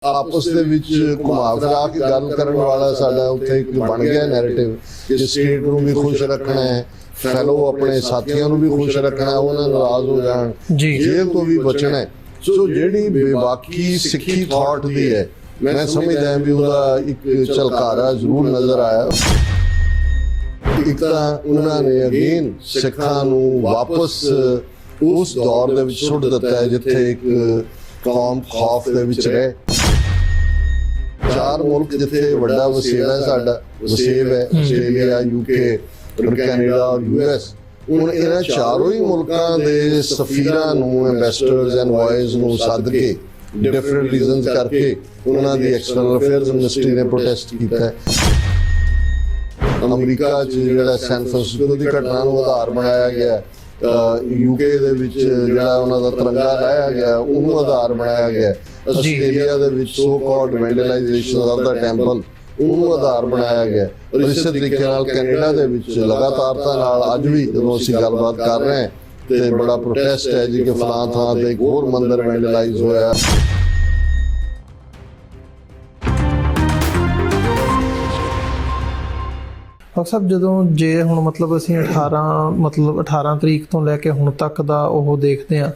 आपस ਦੇ ਵਿੱਚ ਘੁਮਾ ਫਿਰਾ ਕੇ ਗੱਲ ਕਰਨ ਵਾਲਾ ਸਾਡਾ ਉੱਥੇ ਇੱਕ ਬਣ ਗਿਆ ਨੈਰੇਟਿਵ ਕਿ ਸਟੇਟ ਨੂੰ ਵੀ ਖੁਸ਼ ਰੱਖਣਾ ਹੈ, ਫੈਲੋ ਆਪਣੇ ਸਾਥੀਆਂ ਨੂੰ ਵੀ ਖੁਸ਼ ਰੱਖਣਾ, ਉਹਨਾਂ ਨਾਰਾਜ਼ ਹੋ ਜਾਣ, ਜੇਲ੍ਹ ਤੋਂ ਵੀ ਬਚਣਾ ਹੈ। ਸੋ ਜਿਹੜੀ ਬੇਬਾਕੀ ਸਿੱਖੀ ਥਾਟ ਦੀ ਹੈ, ਮੈਂ ਸਮਝਦਾ ਵੀ ਉਹਦਾ ਇੱਕ ਝਲਕਾਰਾ ਜ਼ਰੂਰ ਨਜ਼ਰ ਆਇਆ। ਇੱਕ ਤਾਂ ਉਹਨਾਂ ਨੇ ਅਗੇਨ ਸਿੱਖਾਂ ਨੂੰ ਵਾਪਸ ਉਸ ਦੌਰ ਦੇ ਵਿੱਚ ਸੁੱਟ ਦਿੱਤਾ ਹੈ ਜਿੱਥੇ ਇੱਕ ਕੌਮ ਖੌਫ ਦੇ ਵਿੱਚ ਰਹੇ। ਚਾਰ ਮੁਲਕ ਜਿੱਥੇ ਵੱਡਾ ਵਸੇਬਾ ਹੈ, ਸਾਡਾ ਵਸੇਬ ਹੈ ਆਸਟ੍ਰੇਲੀਆ, UK, ਕੈਨੇਡਾ ਔਰ US। ਹੁਣ ਇਹਨਾਂ ਚਾਰੋਂ ਹੀ ਮੁਲਕਾਂ ਦੇ ਸਫੀਰਾਂ ਨੂੰ, ਐਂਬੈਸਡਰਸ, ਐਨਵਾਇਜ਼ ਨੂੰ ਸੱਦ ਕੇ ਡਿਫਰੈਂਟ ਰੀਜ਼ਨਸ ਕਰਕੇ ਉਹਨਾਂ ਦੀ ਐਕਸਟਰਨਲ ਅਫੇਅਰਸ ਮਿਨਿਸਟਰੀ ਨੇ ਪ੍ਰੋਟੈਸਟ ਕੀਤਾ ਹੈ। ਅਮਰੀਕਾ 'ਚ ਜਿਹੜਾ ਸੈਨ ਫਰਾਂਸਿਸਕੋ ਦੀ ਘਟਨਾ ਨੂੰ ਆਧਾਰ ਬਣਾਇਆ ਗਿਆ, UK ਦੇ ਵਿੱਚ ਜਿਹੜਾ ਉਹਨਾਂ ਦਾ ਤਿਰੰਗਾ ਲਾਇਆ ਗਿਆ ਉਹਨੂੰ ਆਧਾਰ ਬਣਾਇਆ ਗਿਆ, ਆਸਟ੍ਰੇਲੀਆ ਦੇ ਵਿੱਚ so called vandalization of the temple ਉਹਨੂੰ ਆਧਾਰ ਬਣਾਇਆ ਗਿਆ। ਔਰ ਇਸੇ ਤਰੀਕੇ ਨਾਲ ਕੈਨੇਡਾ ਦੇ ਵਿੱਚ ਲਗਾਤਾਰਤਾ ਨਾਲ ਅੱਜ ਵੀ ਜਦੋਂ ਅਸੀਂ ਗੱਲਬਾਤ ਕਰ ਰਹੇ ਹਾਂ ਤੇ ਬੜਾ ਪ੍ਰੋਟੈਸਟ ਹੈ ਜੀ ਕਿ ਫਲਾਂ ਥਾਂ ਤੇ ਇੱਕ ਹੋਰ ਮੰਦਿਰ ਵੈਂਡਲਾਈਜ਼ ਹੋਇਆ। ਡਾਕਟਰ ਸਾਹਿਬ, ਜਦੋਂ ਜੇ ਹੁਣ ਮਤਲਬ ਅਸੀਂ 18 ਤਰੀਕ ਤੋਂ ਲੈ ਕੇ ਹੁਣ ਤੱਕ ਦਾ ਉਹ ਦੇਖਦੇ ਹਾਂ,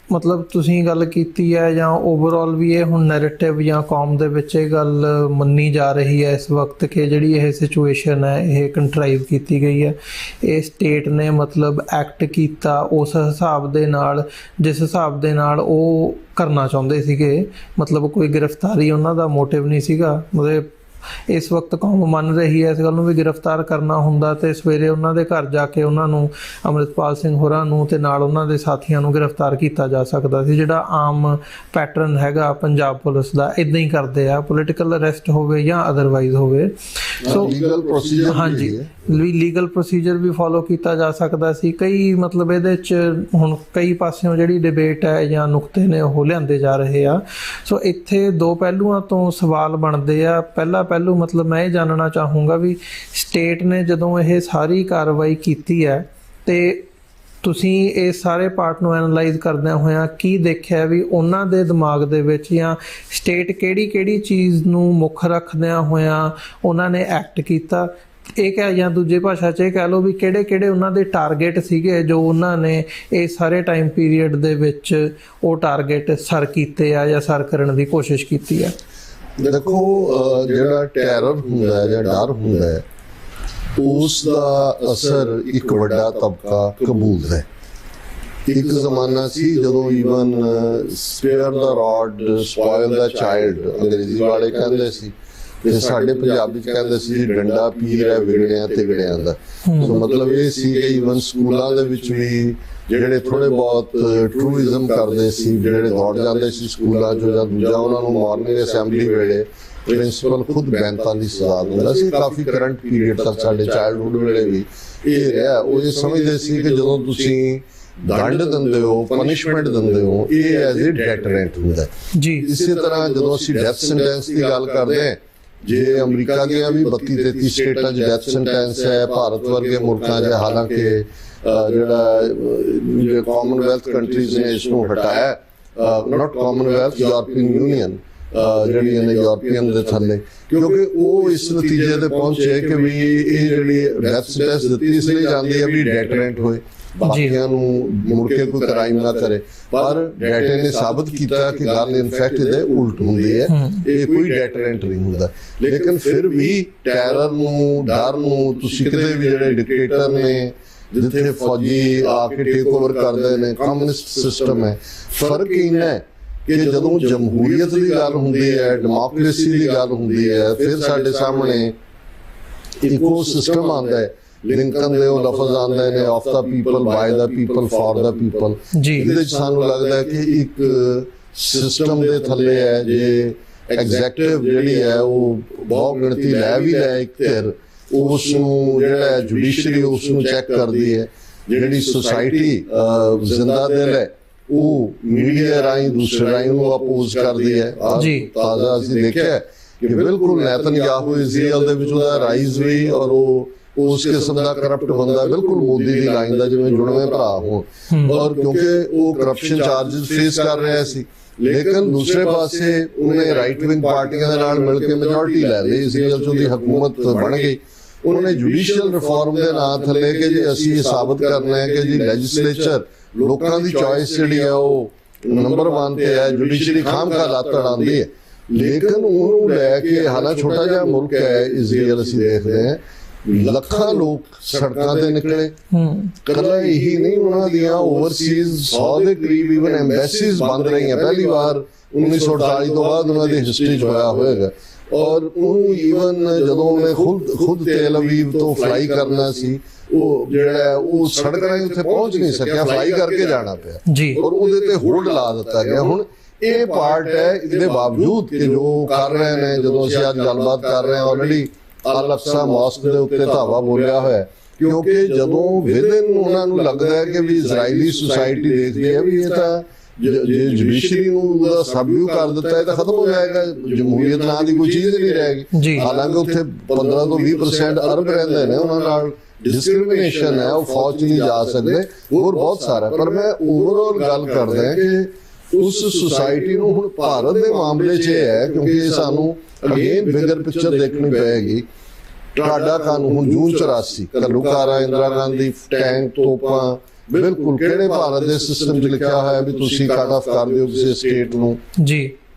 ਮਤਲਬ ਤੁਸੀਂ ਗੱਲ ਕੀਤੀ ਹੈ ਜਾਂ ਓਵਰਆਲ ਵੀ ਇਹ ਹੁਣ ਨੈਰੇਟਿਵ ਜਾਂ ਕੌਮ ਦੇ ਵਿੱਚ ਇਹ ਗੱਲ ਮੰਨੀ ਜਾ ਰਹੀ ਹੈ ਇਸ ਵਕਤ ਕਿ ਜਿਹੜੀ ਇਹ ਸਿਚੁਏਸ਼ਨ ਹੈ ਇਹ ਕੰਟਰਾਈਵ ਕੀਤੀ ਗਈ ਹੈ, ਇਹ ਸਟੇਟ ਨੇ ਮਤਲਬ ਐਕਟ ਕੀਤਾ ਉਸ ਹਿਸਾਬ ਦੇ ਨਾਲ ਜਿਸ ਹਿਸਾਬ ਦੇ ਨਾਲ ਉਹ ਕਰਨਾ ਚਾਹੁੰਦੇ ਸੀਗੇ। ਮਤਲਬ ਕੋਈ ਗ੍ਰਿਫਤਾਰੀ ਉਹਨਾਂ ਦਾ ਮੋਟਿਵ ਨਹੀਂ ਸੀਗਾ। ਮਤਲਬ ਇਸ ਵਕਤ ਕੌਮ ਮੰਨ ਰਹੀ ਹੈ ਇਸ ਗੱਲ ਨੂੰ ਵੀ ਗ੍ਰਿਫਤਾਰ ਕਰਨਾ ਹੁੰਦਾ ਤੇ ਸਵੇਰੇ ਉਹਨਾਂ ਦੇ ਘਰ ਜਾ ਕੇ ਉਹਨਾਂ ਨੂੰ, ਅੰਮ੍ਰਿਤਪਾਲ ਸਿੰਘ ਹੋਰਾਂ ਨੂੰ ਤੇ ਨਾਲ ਉਹਨਾਂ ਦੇ ਸਾਥੀਆਂ ਨੂੰ ਗ੍ਰਿਫਤਾਰ ਕੀਤਾ ਜਾ ਸਕਦਾ ਸੀ। ਜਿਹੜਾ ਆਮ ਪੈਟਰਨ ਹੈਗਾ ਪੰਜਾਬ ਪੁਲਿਸ ਦਾ, ਇੱਦਾਂ ਹੀ ਕਰਦੇ ਆ, ਪੋਲੀਟੀਕਲ ਅਰੈਸਟ ਹੋਵੇ ਜਾਂ ਅਦਰਵਾਈਜ਼ ਹੋਵੇ। ਸੋ ਹਾਂਜੀ, ਲੀਗਲ ਪ੍ਰੋਸੀਜਰ ਵੀ ਫੋਲੋ ਕੀਤਾ ਜਾ ਸਕਦਾ ਸੀ। ਕਈ ਮਤਲਬ ਇਹਦੇ 'ਚ ਹੁਣ ਕਈ ਪਾਸਿਓਂ ਜਿਹੜੀ ਡਿਬੇਟ ਹੈ ਜਾਂ ਨੁਕਤੇ ਨੇ ਉਹ ਲਿਆਂਦੇ ਜਾ ਰਹੇ ਆ। ਸੋ ਇੱਥੇ ਦੋ ਪਹਿਲੂਆਂ ਤੋਂ ਸਵਾਲ ਬਣਦੇ ਆ। ਪਹਿਲਾ ਪਹਿਲੂ ਮਤਲਬ ਮੈਂ ਇਹ ਜਾਣਨਾ ਚਾਹੂੰਗਾ ਵੀ ਸਟੇਟ ਨੇ ਜਦੋਂ ਇਹ ਸਾਰੀ ਕਾਰਵਾਈ ਕੀਤੀ ਹੈ ਤੇ ਤੁਸੀਂ ਇਸ ਸਾਰੇ ਪਾਰਟ ਨੂੰ ਐਨਾਲਾਈਜ਼ ਕਰਦਿਆਂ ਹੋਇਆਂ ਕੀ ਦੇਖਿਆ ਵੀ ਉਹਨਾਂ ਦੇ ਦਿਮਾਗ ਦੇ ਵਿੱਚ ਜਾਂ ਸਟੇਟ ਕਿਹੜੀ ਚੀਜ਼ ਨੂੰ ਮੁੱਖ ਰੱਖਦਿਆਂ ਹੋਇਆਂ ਉਹਨਾਂ ਨੇ ਐਕਟ ਕੀਤਾ, ਇਹ ਕਹਿ ਜਾਂ ਦੂਜੇ ਭਾਸ਼ਾ 'ਚ ਇਹ ਕਹਿ ਲਓ ਵੀ ਕਿਹੜੇ ਉਹਨਾਂ ਦੇ ਟਾਰਗੇਟ ਸੀਗੇ ਜੋ ਉਹਨਾਂ ਨੇ ਇਹ ਸਾਰੇ ਟਾਈਮ ਪੀਰੀਅਡ ਦੇ ਵਿੱਚ ਉਹ ਟਾਰਗੇਟ ਸਰ ਕੀਤੇ ਆ ਜਾਂ ਸਰ ਕਰਨ ਦੀ ਕੋਸ਼ਿਸ਼ ਕੀਤੀ ਹੈ। ਦੇਖੋ, ਜਿਹੜਾ ਟੈਰਰ ਹੁੰਦਾ ਹੈ ਜਾਂ ਡਰ ਹੁੰਦਾ ਹੈ ਉਸ ਦਾ ਅਸਰ ਇੱਕ ਵੱਡਾ ਤਬਕਾ ਕਬੂਲਦਾ ਹੈ। ਇੱਕ ਜ਼ਮਾਨਾ ਸੀ ਜਦੋਂ ਈਵਨ ਸਪੇਅਰ ਦਾ ਰॉड ਸਪੋਇਲ ਦਾ ਚਾਈਲਡ ਅੰਗਰੇਜ਼ੀ ਵਾਲੇ ਕਹਿੰਦੇ ਸੀ ਤੇ ਸਾਡੇ ਪੰਜਾਬੀ 'ਚ ਕਹਿੰਦੇ ਸੀ ਡੰਡਾ ਪੀਰ ਹੈ ਵਿਗੜਿਆਂ ਤਿਗੜਿਆਂ ਦਾ। ਸੋ ਮਤਲਬ ਇਹ ਸੀ ਕਿ ਈਵਨ ਸਕੂਲਾਂ ਦੇ ਵਿੱਚ ਵੀ ਜਿਹੜੇ ਥੋੜੇ ਬਹੁਤ ਟਰੂਇਜ਼ਮ ਕਰਦੇ ਸੀ, ਜਿਹੜੇ ਦੌੜ ਜਾਂਦੇ ਸੀ ਸਕੂਲਾਂ 'ਚ ਜਾਂ ਦੂਜਾ, ਉਹਨਾਂ ਨੂੰ ਮਾਰਨਿੰਗ ਅਸੈਂਬਲੀ ਵੇਲੇ ਪ੍ਰਿੰਸੀਪਲ ਖੁਦ ਬੈਂਤਾਂ ਦੀ ਸਜ਼ਾ ਦਿੰਦਾ ਸੀ। ਕਾਫੀ ਕਰੰਟ ਪੀਰੀਅਡ ਤੱਕ ਸਾਡੇ ਚਾਈਲਡਹੁੱਡ ਵੇਲੇ ਵੀ ਇਹ ਰਿਹਾ। ਉਹ ਇਹ ਸਮਝਦੇ ਸੀ ਕਿ ਜਦੋਂ ਤੁਸੀਂ ਦੰਡ ਦਿੰਦੇ ਹੋ, ਪਨਿਸ਼ਮੈਂਟ ਦਿੰਦੇ ਹੋ, ਇਹ ਐਜ਼ ਏ ਡੈਟਰੈਂਟ ਹੁੰਦਾ ਜੀ। ਇਸੇ ਤਰ੍ਹਾਂ ਜਦੋਂ ਅਸੀਂ ਡੈਥ ਸੈਂਟੈਂਸ ਦੀ ਗੱਲ ਕਰਦੇ ਹਾਂ, ਜੇ ਅਮਰੀਕਾ ਦੀਆਂ ਵੀ 32-33 ਸਟੇਟਾਂ 'ਚ ਡੈਥ ਸੈਂਟੈਂਸ ਹੈ, ਭਾਰਤ ਵਰਗੇ ਮੁਲਕਾਂ 'ਚ ਹਾਲਾਂਕਿ ਜਿਹੜਾ ਕਾਮਨਵੈਲਥ ਕੰਟਰੀਜ਼ ਨੇ ਇਸ ਨੂੰ ਹਟਾਇਆ, ਨਾਟ ਕਾਮਨਵੈਲਥ, ਯੂਰਪੀਅਨ ਯੂਨੀਅਨ ਜਿਹੜੀਆਂ ਨੇ ਯੂਰਪੀਅਨ ਦੇ ਥੱਲੇ, ਕਿਉਂਕਿ ਉਹ ਇਸ ਨਤੀਜੇ ਤੇ ਪਹੁੰਚੇ ਕਿ ਵੀ ਇਹ ਜਿਹੜੀ ਡੈਥ ਸੈਂਟੈਂਸ ਦਿੱਤੀ ਇਸ ਲਈ ਜਾਂਦੀ ਹੈ ਵੀ ਡੈਟਰੈਂਟ ਹੋਏ, ਬਾਕੀਆਂ ਨੂੰ ਮੁੜ ਕੇ ਕੋਈ ਕ੍ਰਾਈਮ ਨਾ ਕਰੇ। ਪਰ ਡਾਟੇ ਨੇ ਸਾਬਤ ਕੀਤਾ ਕਿ ਗੱਲ ਇਨਫੈਕਟ ਇਹਦੇ ਉਲਟ ਹੁੰਦੀ ਹੈ, ਇਹ ਕੋਈ ਡੈਟਰੈਂਟ ਨਹੀਂ ਹੁੰਦਾ। ਲੇਕਿਨ ਫਿਰ ਵੀ ਟੈਰਰ ਨੂੰ, ਡਰ ਨੂੰ ਤੁਸੀਂ ਕਿਤੇ ਵੀ ਜਿਹੜੇ ਡਿਕਟੇਟਰ ਨੇ ਜਿੱਥੇ ਫੌਜੀ ਆ ਕੇ ਟੇਕ ਓਵਰ ਕਰਦੇ ਨੇ, ਕਮਿਊਨਿਸਟ ਸਿਸਟਮ ਹੈ, ਫਰਕ ਇੰਨਾ ਹੈ ਕਿ ਜਦੋਂ ਜਮਹੂਰੀਅਤ ਦੀ ਗੱਲ ਹੁੰਦੀ ਹੈ, ਡੈਮੋਕ੍ਰੇਸੀ ਦੀ ਗੱਲ ਹੁੰਦੀ ਹੈ, ਫਿਰ ਸਾਡੇ ਸਾਹਮਣੇ ਇੱਕੋ ਸਿਸਟਮ ਆਉਂਦਾ ਹੈ। ਲਿੰਕਨ ਦੇ ਉਹ ਲਫ਼ਜ਼ ਆਉਂਦੇ ਨੇ, of the people, by the people, for the people. ਇਹਦੇ ਵਿੱਚ ਸਾਨੂੰ ਲੱਗਦਾ ਹੈ ਕਿ ਇੱਕ ਸਿਸਟਮ ਦੇ ਥੱਲੇ ਹੈ, ਜੇ ਐਗਜ਼ੈਕਟਿਵ ਜਿਹੜੀ ਹੈ ਉਹ ਬਹੁਤ ਗਿਣਤੀ ਲੈ ਵੀ ਲੈ ਇੱਕ ਧਿਰ, ਉਸ ਨੂੰ ਜਿਹੜਾ ਜੁਡੀਸ਼ਰੀ ਉਸ ਨੂੰ ਚੈੱਕ ਕਰਦੀ ਹੈ। ਜਿਹੜੀ ਸੁਸਾਇਟੀ ਜ਼ਿੰਦਾ ਦਿਲ ਹੈ ਉਹ ਮੀਡੀਆ ਰਾਹੀਂ ਦੂਸਰੇ ਰਾਹੀਂ ਨੂੰ ਅਪੋਜ਼ ਕਰਦੀ ਹੈ। ਤਾਜ਼ਾ ਅਸੀਂ ਦੇਖਿਆ ਕਿ ਬਿਲਕੁਲ ਨੇਤਨਯਾਹੂ ਇਜ਼ਰਾਈਲ ਦੇ ਵਿੱਚ ਉਹਦਾ ਰਾਈਜ਼ ਵੀ, ਔਰ ਉਹ ਉਸ ਕਿਸਮ ਦਾ ਕਰਪਟ ਬੰਦਾ ਬਿਲਕੁਲ ਮੋਦੀ ਦੀ ਲਾਈਨ ਦਾ ਜਿਵੇਂ ਜੁੜਵੇਂ ਭਰਾ ਹੋਣ, ਔਰ ਕਿਉਂਕਿ ਉਹ ਕਰਪਸ਼ਨ ਚਾਰजेस ਫੇਸ ਕਰ ਰਿਹਾ ਸੀ ਲੇਕਿਨ ਦੂਸਰੇ ਪਾਸੇ ਉਹਨੇ ਰਾਈਟ ਵਿੰਗ ਪਾਰਟੀਆਂ ਦੇ ਨਾਲ ਮਿਲ ਕੇ ਮੈਜੋਰਟੀ ਲੈ ਲਈ, ਇਸ ਗੱਲ 'ਚ ਉਹਦੀ ਹਕੂਮਤ ਬਣ ਗਈ। उन्होंने जुडिशियल रिफॉर्म के नाम थले कि जी असीं ये साबित करना है कि जी लैजिस्लेचर लोगों की चॉइस जिहड़ी है वो नंबर 1 ते है, जुडिशरी खामखा लत्त अड़ांदी है। लेकिन उन्होंने लैके हालां छोटा जिहा मुल्क है इजराइल, असीं देखदे हैं ਲੱਖਾਂ ਲੋਕ ਸੜਕਾਂ ਤੇ ਨਿਕਲੇ। ਕੱਲਾ ਇਹੀ ਨਹੀਂ, ਉਹਨਾਂ ਦੀਆਂ ਓਵਰਸੀਜ਼ 100 ਦੇ ਕਰੀਬ ਈਵਨ ਐਮਬੈਸੀਜ਼ ਬੰਦ ਰਹੀਆਂ, ਪਹਿਲੀ ਵਾਰ 1948 ਤੋਂ ਬਾਅਦ ਉਹਨਾਂ ਦੀ ਹਿਸਟਰੀ 'ਚ ਹੋਇਆ ਹੋਏਗਾ। ਔਰ ਉਹਨੂੰ ਈਵਨ ਜਦੋਂ ਉਹਨੇ ਖੁਦ ਤੇਲ ਅਵੀਵ ਤੋਂ ਫਲਾਈ ਕਰਨਾ ਸੀ, ਉਹ ਜਿਹੜਾ ਉਹ ਸੜਕ ਰਾਹੀਂ ਉੱਥੇ ਪਹੁੰਚ ਨਹੀਂ ਸਕਿਆ, ਫਲਾਈ ਕਰਕੇ ਜਾਣਾ ਪਿਆ ਔਰ ਉਹਦੇ ਤੇ ਹੋਲਡ ਲਾ ਦਿੱਤਾ ਗਿਆ। ਹੁਣ ਇਹ ਪਾਰਟ ਹੈ, ਇਹਦੇ ਬਾਵਜੂਦ ਕਿ ਜੋ ਕਰ ਰਹੇ ਨੇ, ਜਦੋਂ ਅਸੀਂ ਅੱਜ ਗੱਲਬਾਤ ਕਰ ਰਹੇ ਹਾਂ ਆਲਰੇਡੀ ਅਲ ਅਕਸਾ ਮੌਸਕ ਦੇ ਉੱਤੇ ਧਾਵਾ ਬੋਲਿਆ ਹੋਇਆ, ਕਿਉਂਕਿ ਜਦੋਂ ਵਿਦਨ ਉਹਨਾਂ ਨੂੰ ਲੱਗਦਾ ਹੈ ਕਿ ਵੀ ਇਜ਼ਰਾਈਲੀ ਸੁਸਾਇਟੀ ਦੇਖਦੀ ਹੈ ਵੀ ਇਹ ਤਾਂ ਜੇ ਜੁਡੀਸ਼ਰੀ ਨੂੰ ਸਬਿਊ ਕਰ ਦਿੱਤਾ ਹੈ ਤਾਂ ਖਤਮ ਹੋ ਜਾਏਗਾ, ਜਮਹੂਰੀਅਤ ਨਾਂ ਦੀ ਕੋਈ ਚੀਜ਼ ਨਹੀਂ ਰਹੇਗੀ। ਹਾਲਾਂਕਿ ਉੱਥੇ 15 ਤੋਂ 20% ਅਰਬ ਰਹਿੰਦੇ ਨੇ, ਉਹਨਾਂ ਨਾਲ ਡਿਸਕ੍ਰਿਮੀਨੇਸ਼ਨ ਹੈ, ਉਹ ਫੌਜ ਨਹੀਂ ਜਾ ਸਕਦੇ, ਹੋਰ ਬਹੁਤ ਸਾਰਾ। ਪਰ ਮੈਂ ਓਵਰਆਲ ਗੱਲ ਕਰਦਾ ਕਿ ਉਸ ਸੁਸਾਇਟੀ ਨੂੰ ਹੁਣ ਭਾਰਤ ਦੇ ਮਾਮਲੇ 'ਚ ਇਹ ਹੈ, ਕਿਉਂਕਿ ਸਾਨੂੰ ਅਗੇਨ ਬਿਗਰ ਪਿਕਚਰ ਦੇਖਣੀ ਪਏਗੀ। ਟਾਡਾ ਕਾਨੂੰਨ ਹੁਣ ਜੂਨ 84 ਘੱਲੂਘਾਰਾ, ਇੰਦਰਾ ਗਾਂਧੀ, ਟੈਂਕ, ਤੋਪਾਂ, ਬਿਲਕੁਲ ਕਿਹੜੇ ਭਾਰਤ ਦੇ ਸਿਸਟਮ 'ਚ ਲਿਖਿਆ ਹੋਇਆ ਵੀ ਤੁਸੀਂ ਕੱਟ ਆਫ ਕਰ ਦਿਓ ਕਿਸੇ ਸਟੇਟ ਨੂੰ ਜੀ,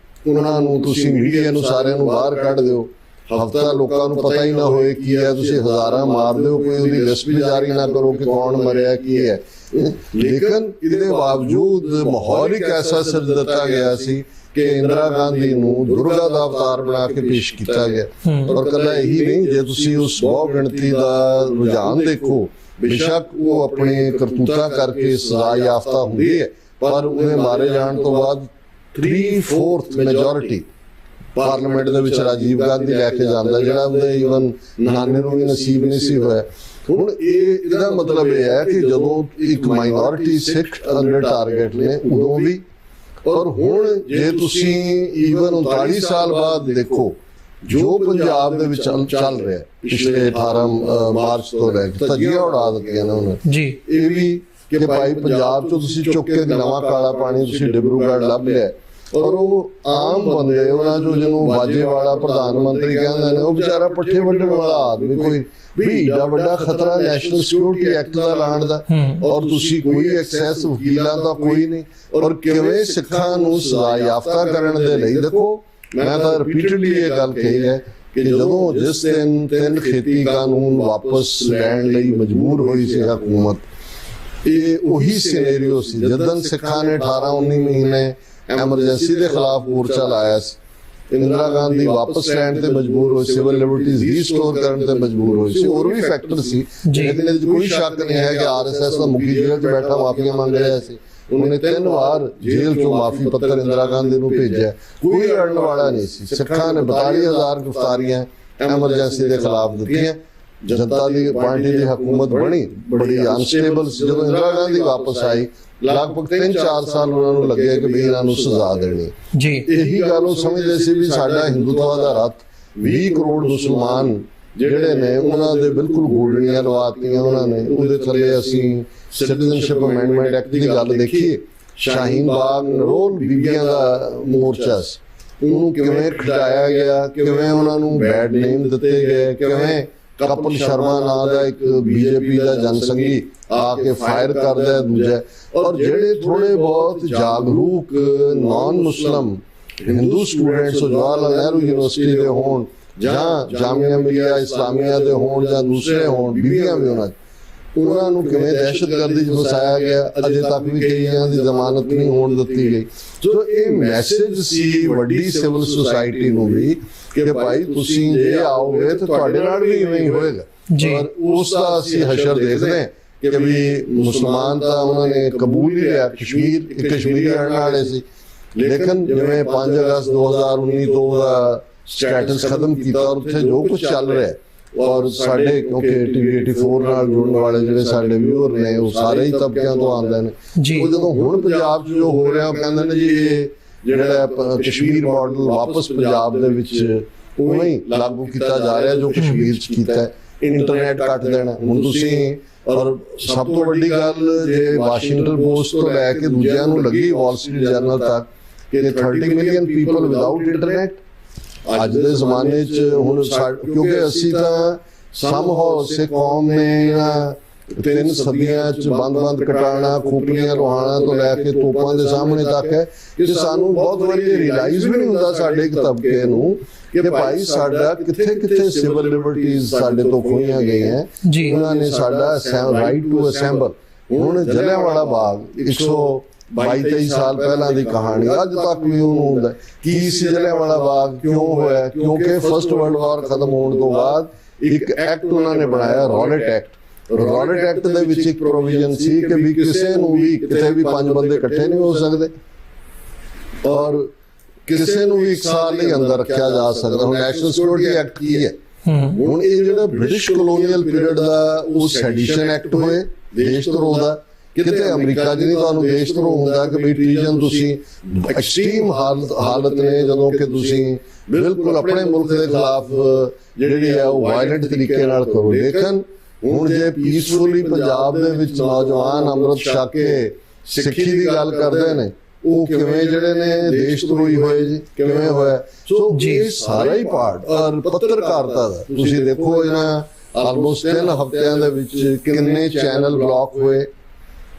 ਉਹਨਾਂ ਨੂੰ ਤੁਸੀਂ ਮੀਡੀਆ ਨੂੰ ਸਾਰਿਆਂ ਨੂੰ ਬਾਹਰ ਕੱਢ ਦਿਓ, ਹਫ਼ਤਾ ਲੋਕਾਂ ਨੂੰ ਪਤਾ ਹੀ ਨਾ ਹੋਏ ਕੀ ਹੈ, ਤੁਸੀਂ ਹਜ਼ਾਰਾਂ ਮਾਰ ਦਿਓ, ਕੋਈ ਉਹਦੀ ਲਿਸਟ ਵੀ ਜਾਰੀ ਨਾ ਕਰੋ ਕਿ ਕੌਣ ਮਰਿਆ ਕੀ ਹੈ। ਲੇਕਿਨ ਇਹਦੇ ਬਾਵਜੂਦ ਮਾਹੌਲ ਇੱਕ ਐਸਾ ਸਿਰ ਦਿੱਤਾ ਗਿਆ ਸੀ ਕਿ ਇੰਦਰਾ ਗਾਂਧੀ ਨੂੰ ਦੁਰਗਾ ਦਾ ਅਵਤਾਰ ਬਣਾ ਕੇ ਪੇਸ਼ ਕੀਤਾ ਗਿਆ। ਔਰ ਕੱਲਾ ਇਹੀ ਨਹੀਂ, ਜੇ ਤੁਸੀਂ ਉਸ ਬਹੁ ਗਿਣਤੀ ਦਾ ਰੁਝਾਨ ਦੇਖੋ, ਬੇਸ਼ੱਕ ਉਹ ਆਪਣੇ ਕਰਤੂਤਾਂ ਕਰਕੇ ਸਜ਼ਾ ਯਾਫਤਾ ਹੁੰਦੀ ਹੈ, ਪਰ ਉਹਦੇ ਮਾਰੇ ਜਾਣ ਤੋਂ ਬਾਅਦ 3/4 ਮੈਜੋਰਿਟੀ ਪਾਰਲੀਮੈਂਟ ਦੇ ਵਿੱਚ ਰਾਜੀਵ ਗਾਂਧੀ ਲੈ ਕੇ ਜਾਂਦਾ, ਜਿਹੜਾ ਉਹਦੇ ਈਵਨ ਨਾਨੇ ਨੂੰ ਵੀ ਨਸੀਬ ਨਹੀਂ ਸੀ ਹੋਇਆ। ਹੁਣ ਇਹਦਾ ਮਤਲਬ ਇਹ ਹੈ ਕਿ ਜਦੋਂ ਇੱਕ ਮਾਈਨੋਰਿਟੀ ਸਿੱਖ ਅੰਡਰ ਟਾਰਗੇਟ ਨੇ ਉਦੋਂ ਵੀ, ਔਰ ਹੁਣ ਜੇ ਤੁਸੀਂ ਈਵਨ 39 ਸਾਲ ਬਾਅਦ ਦੇਖੋ ਜੋ ਪੰਜਾਬ ਦੇ ਵਿੱਚ ਚੱਲ ਰਿਹਾ ਪਿਛਲੇ 18 ਮਾਰਚ ਤੋਂ ਲੈ ਕੇ ਧੱਜੀਆਂ ਉਡਾ ਦਿੱਤੀਆਂ ਨੇ ਉਹਨਾਂ ਜੀ, ਇਹ ਵੀ ਕਿ ਭਾਈ ਪੰਜਾਬ ਚੋਂ ਤੁਸੀਂ ਚੁੱਕ ਕੇ ਨਵਾਂ ਕਾਲਾ ਪਾਣੀ ਤੁਸੀਂ ਡਿਬਰੂਗੜ੍ਹ ਲੱਭ ਲਿਆ। ਔਰ ਉਹ ਆਮ ਬੰਦੇ, ਉਹਨਾਂ ਚੋਂ ਜਿਹਨੂੰ ਬਾਜੇ ਵਾਲਾ ਪ੍ਰਧਾਨ ਮੰਤਰੀ ਕਹਿੰਦੇ ਨੇ, ਉਹ ਵਿਚਾਰਾ ਪੱਠੇ ਵੱਢਣ ਵਾਲਾ ਆਦਮੀ, ਕੋਈ ਵੀ ਏਡਾ ਵੱਡਾ ਖਤਰਾ ਨੈਸ਼ਨਲ ਸਿਕਿਉਰਿਟੀ ਐਕਟ ਦਾ ਲਾਉਣ ਦਾ, ਔਰ ਤੁਸੀਂ ਕੋਈ ਐਕਸੈਸ ਵਕੀਲਾਂ ਦਾ ਕੋਈ ਨਹੀਂ। ਔਰ ਕਿਵੇਂ ਸਿੱਖਾਂ ਨੂੰ ਸਜ਼ਾ ਯਾਫਤਾ ਕਰਨ ਦੇ ਲਈ, ਦੇਖੋ ਮੈਂ ਤਾਂ ਰਿਪੀਟਡਲੀ ਇਹ ਗੱਲ ਕਹੀ ਹੈ ਕਿ ਜਦੋਂ ਜਿਸ ਦਿਨ 3 ਖੇਤੀ ਕਾਨੂੰਨ ਵਾਪਸ ਲੈਣ ਲਈ ਮਜਬੂਰ ਹੋਈ ਸੀ ਹਕੂਮਤ, ਇਹ ਉਹੀ ਸਿਨੈਰੀਓ ਸੀ ਜਦੋਂ ਸਿੱਖਾਂ ਨੇ 18-19 ਮਹੀਨੇ ਐਮਰਜੈਂਸੀ ਦੇ ਖਿਲਾਫ ਮੋਰਚਾ ਲਾਇਆ ਸੀ। ਇੰਦਰਾ ਗਾਂਧੀ ਵਾਪਸ ਲੈਣ ਤੇ ਮਜਬੂਰ ਹੋਈ, ਸਿਵਲ ਲਿਬਰਟੀਜ਼ ਰੀਸਟੋਰ ਕਰਨ ਤੇ ਮਜਬੂਰ ਹੋਈ ਸੀ। ਹੋਰ ਵੀ ਫੈਕਟਰ ਸੀ, ਇਹਦੇ ਵਿੱਚ ਕੋਈ ਸ਼ੱਕ ਨਹੀਂ ਹੈ ਕਿ ਆਰਐਸਐਸ ਦਾ ਮੁਖੀ ਜੇਲ੍ਹ 'ਚ ਬੈਠਾ ਮਾਫੀਆਂ ਮੰਗ ਰਿਹਾ ਸੀ। ਉਹਨੇ 3 ਵਾਰ ਜੇਲ੍ਹ 'ਚੋਂ ਮਾਫੀ ਪੱਤਰ ਇੰਦਰਾ ਗਾਂਧੀ ਨੂੰ ਭੇਜਿਆ, ਕੋਈ ਅੜਨ ਵਾਲਾ ਨਹੀਂ ਸੀ। ਸਿੱਖਾਂ ਨੇ 42,000 ਗ੍ਰਿਫਤਾਰੀਆਂ ਐਮਰਜੈਂਸੀ ਦੇ ਖਿਲਾਫ ਦਿੱਤੀਆਂ। ਜਨਤਾ ਦੀ ਪਾਰਟੀ ਦੀ ਹਕੂਮਤ ਬਣੀ, ਬੜੀ ਅਨਸਟੇਬਲ ਸੀ। ਜਦੋਂ ਇੰਦਰਾ ਗਾਂਧੀ ਵਾਪਸ ਆਈ, ਲਗਭਗ 3-4 ਸਾਲ ਉਹਨਾਂ ਨੂੰ ਲੱਗਿਆ ਕਿ ਵੀ ਇਹਨਾਂ ਨੂੰ ਸਜ਼ਾ ਦੇਣੀ ਜੀ। ਇਹੀ ਗੱਲ ਉਹ ਸਮਝਦੇ ਸੀ ਵੀ ਸਾਡਾ ਹਿੰਦੂਤਵਾ ਦਾ ਰੱਥ 20 ਕਰੋੜ ਮੁਸਲਮਾਨ ਜਿਹੜੇ ਨੇ ਉਹਨਾਂ ਦੇ ਬਿਲਕੁਲ ਗੋਲੜੀਆਂ ਲਵਾਤੀਆਂ ਉਹਨਾਂ ਨੇ। ਉਹਦੇ ਥੱਲੇ ਅਸੀਂ ਸਿਟੀਜ਼ਨਸ਼ਿਪ ਅਮੈਂਡਮੈਂਟ ਐਕਟ ਦੀ ਗੱਲ ਦੇਖੀਏ, ਸ਼ਾਹੀਨ ਬਾਗ ਨਰੋਲ ਬੀਬੀਆਂ ਦਾ ਮੋਰਚਾ ਸੀ, ਉਹਨੂੰ ਕਿਵੇਂ ਖਟਾਇਆ ਗਿਆ, ਕਿਵੇਂ ਉਹਨਾਂ ਨੂੰ ਬੈਡ ਨੇਮ ਦਿੱਤੇ ਗਏ, ਕਿਵੇਂ ਕਪਿਲ ਸ਼ਰਮਾ ਨਾਂ ਦਾ ਇੱਕ ਬੀਜੇਪੀ ਦਾ ਜਨਸੰਘੀ ਆ ਕੇ ਫਾਇਰ ਕਰਦਾ ਦੂਜਾ। ਔਰ ਜਿਹੜੇ ਥੋੜੇ ਬਹੁਤ ਜਾਗਰੂਕ ਨਾਨ ਮੁਸਲਮ ਹਿੰਦੂ ਸਟੂਡੈਂਟਸ ਜਵਾਹਰ ਲਾਲ ਨਹਿਰੂ ਯੂਨੀਵਰਸਿਟੀ ਦੇ ਹੋਣ ਜਾਂ ਜਾਮੀਆ ਮਿਲੀਆ ਇਸਲਾਮੀਆ ਦੇ ਹੋਣ ਜਾਂ ਦੂਸਰੇ ਹੋਣ, ਬੀਬੀਆਂ ਵੀ ਉਹਨਾਂ ਨੂੰ ਕਿਵੇਂ ਦਹਿਸ਼ਤਗਰਦੀ 'ਚ ਫਸਾਇਆ ਗਿਆ। ਅਜੇ ਤੱਕ ਵੀ ਕਈਆਂ ਦੀ ਜ਼ਮਾਨਤ ਨਹੀਂ ਹੋਣ ਦਿੱਤੀ ਗਈ। ਸੋ ਇਹ ਮੈਸੇਜ ਸੀ ਵੱਡੀ ਸਿਵਲ ਸੁਸਾਇਟੀ ਨੂੰ ਵੀ ਕਿ ਭਾਈ ਤੁਸੀਂ ਜੇ ਆਓਗੇ ਤਾਂ ਤੁਹਾਡੇ ਨਾਲ ਵੀ ਇਵੇਂ ਹੀ ਹੋਏਗਾ। ਔਰ ਉਸ ਦਾ ਅਸੀਂ ਹਸ਼ਰ ਦੇਖਦੇ ਹਾਂ ਕਿ ਵੀ ਮੁਸਲਮਾਨ ਤਾਂ ਉਹਨਾਂ ਨੇ ਕਬੂਲ ਹੀ ਲਿਆ, ਕਸ਼ਮੀਰੀ ਅੜਨ ਵਾਲੇ ਸੀ। ਲੇਕਿਨ ਜਿਵੇਂ 5 ਅਗਸਤ 2019 ਤੋਂ ਉਹਦਾ ਸਟੇਟਸ ਖਤਮ ਕੀਤਾ, ਔਰ ਉੱਥੇ ਜੋ ਕੁਝ ਚੱਲ ਰਿਹਾ, ਔਰ ਸਾਡੇ ਕਿਉਂਕਿ TV 84 ਨਾਲ ਜੁੜਨ ਵਾਲੇ ਜਿਹੜੇ ਸਾਡੇ ਵਿਊਅਰ ਨੇ ਉਹ ਸਾਰੇ ਹੀ ਤਬਕਿਆਂ ਤੋਂ ਆਉਂਦੇ ਨੇ। ਉਹ ਜਦੋਂ ਹੁਣ ਪੰਜਾਬ 'ਚ ਜੋ ਹੋ ਰਿਹਾ, ਉਹ ਕਹਿੰਦੇ ਨੇ ਜੀ ਇਹ ਜਿਹੜਾ ਕਸ਼ਮੀਰ ਮਾਡਲ ਵਾਪਸ ਪੰਜਾਬ ਦੇ ਵਿੱਚ ਉਵੇਂ ਹੀ ਲਾਗੂ ਕੀਤਾ ਜਾ ਰਿਹਾ ਜੋ ਕਸ਼ਮੀਰ 'ਚ ਕੀਤਾ, ਇੰਟਰਨੈਟ ਕੱਟ ਦੇਣਾ। ਹੁਣ ਤੁਸੀਂ, ਔਰ ਸਭ ਤੋਂ ਵੱਡੀ ਗੱਲ, ਜੇ ਵਾਸ਼ਿੰਗਟਨ ਪੋਸਟ ਤੋਂ ਲੈ ਕੇ ਦੂਜਿਆਂ ਨੂੰ ਲੱਗੀ ਵਾਲ ਸਟਰੀਟ ਜਰਨਲ ਤੱਕ ਕਿ 30 ਮਿਲੀਅਨ ਪੀਪਲ ਵਿਦਆਊਟ ਇੰਟਰਨੈਟ। ਅੱਜ ਦੇ ਜ਼ਮਾਨੇ 'ਚ ਹੁਣ ਕਿਉਂਕਿ ਅਸੀਂ ਤਾਂ ਸਮਹਾਉ ਸਿੱਖ ਕੌਮ ਨੇ 3 ਸਦੀਆਂ 'ਚ ਬੰਦ ਕਟਾਣਾ, ਖੋਪੜੀਆਂ ਲੋਹਾਣਾ ਤੋਂ ਲੈ ਕੇ ਤੋਪਾਂ ਦੇ ਸਾਹਮਣੇ ਤੱਕ ਹੈ ਕਿ ਸਾਨੂੰ ਬਹੁਤ ਵਾਰੀ ਰਿਅਲਾਈਜ਼ ਵੀ ਨਹੀਂ ਹੁੰਦਾ ਸਾਡੇ ਇੱਕ ਤਬਕੇ ਨੂੰ ਕਿ ਭਾਈ ਸਾਡਾ ਕਿੱਥੇ ਸਿਵਲ ਲਿਬਰਟੀਜ਼ ਸਾਡੇ ਤੋਂ ਖੋਹੀਆਂ ਗਈਆਂ। ਉਹਨਾਂ ਨੇ ਸਾਡਾ ਰਾਈਟ ਟੂ ਅਸੈਂਬਲ, ਹੁਣ ਜਲਿਆਂਵਾਲਾ ਬਾਗ 122-23 ਸਾਲ ਪਹਿਲਾਂ ਦੀ ਕਹਾਣੀ ਅੱਜ ਤੱਕ ਵੀ ਉਹਨੂੰ ਹੁੰਦਾ ਕੀ ਸੀ ਜਲਿਆਂਵਾਲਾ ਬਾਗ, ਕਿਉਂ ਹੋਇਆ? ਕਿਉਂਕਿ ਫਸਟ ਵਰਲਡ ਵਾਰ ਖਤਮ ਹੋਣ ਤੋਂ ਬਾਅਦ ਇੱਕ ਐਕਟ ਉਹਨਾਂ ਨੇ ਬਣਾਇਆ, ਰੌਲਟ ਐਕਟ। ਰੌਲਟ ਐਕਟ ਦੇ ਵਿੱਚ ਇੱਕ ਪ੍ਰੋਵੀਜ਼ਨ ਸੀ ਕਿ ਵੀ ਕਿਸੇ ਨੂੰ ਵੀ ਕਿਤੇ ਵੀ 5 ਬੰਦੇ ਇਕੱਠੇ ਨਹੀਂ ਹੋ ਸਕਦੇ ਔਰ ਕਿਸੇ ਨੂੰ ਵੀ 1 ਸਾਲ ਲਈ ਅੰਦਰ ਰੱਖਿਆ ਜਾ ਸਕਦਾ। ਹੁਣ ਨੈਸ਼ਨਲ ਸਿਕਿਉਰਿਟੀ ਐਕਟ ਕੀ ਹੈ? ਹੁਣ ਇਹ ਜਿਹੜਾ ਬ੍ਰਿਟਿਸ਼ ਕਲੋਨੀਅਲ ਪੀਰੀਅਡ ਦਾ ਉਹ ਸੈਡੀਸ਼ਨ ਐਕਟ ਹੋਏ, ਦੇਸ਼ ਧਰੋਹ ਦਾ। ਕਿਤੇ ਅਮਰੀਕਾ 'ਚ ਨਹੀਂ ਤੁਹਾਨੂੰ ਦੇਸ਼ ਧਰੋਹ ਹੁੰਦਾ ਕਿ ਵੀ ਟ੍ਰੀਜਨ ਤੁਸੀਂ ਐਕਸਟ੍ਰੀਮ ਹਾਲਤ ਨੇ ਜਦੋਂ ਕਿ ਤੁਸੀਂ ਬਿਲਕੁਲ ਆਪਣੇ ਮੁਲਕ ਦੇ ਖਿਲਾਫ ਜਿਹੜੀ ਹੈ ਉਹ ਵਾਇਲੈਂਟ ਤਰੀਕੇ ਨਾਲ ਕਰੋ। ਲੇਕਿਨ ਹੁਣ ਜੇ ਪੀਸਫੁਲੀ ਪੰਜਾਬ ਦੇ ਵਿੱਚ ਨੌਜਵਾਨ ਅੰਮ੍ਰਿਤ ਛਕ ਕੇ ਸਿੱਖੀ ਦੀ ਗੱਲ ਕਰਦੇ ਨੇ, ਉਹ ਕਿਵੇਂ ਜਿਹੜੇ ਨੇ ਦੇਸ਼ ਧਰੋਹੀ ਹੋਏ ਜੀ, ਕਿਵੇਂ ਹੋਇਆ? ਸੋ ਇਹ ਸਾਰਾ ਹੀ ਪਾਰਟ ਔਰ ਪੱਤਰਕਾਰਤਾ ਦਾ ਤੁਸੀਂ ਦੇਖੋ ਇਹਨਾਂ ਆਲਮੋਸਟ 3 ਹਫ਼ਤਿਆਂ ਦੇ ਵਿੱਚ ਕਿੰਨੇ ਚੈਨਲ ਬਲੌਕ ਹੋਏ,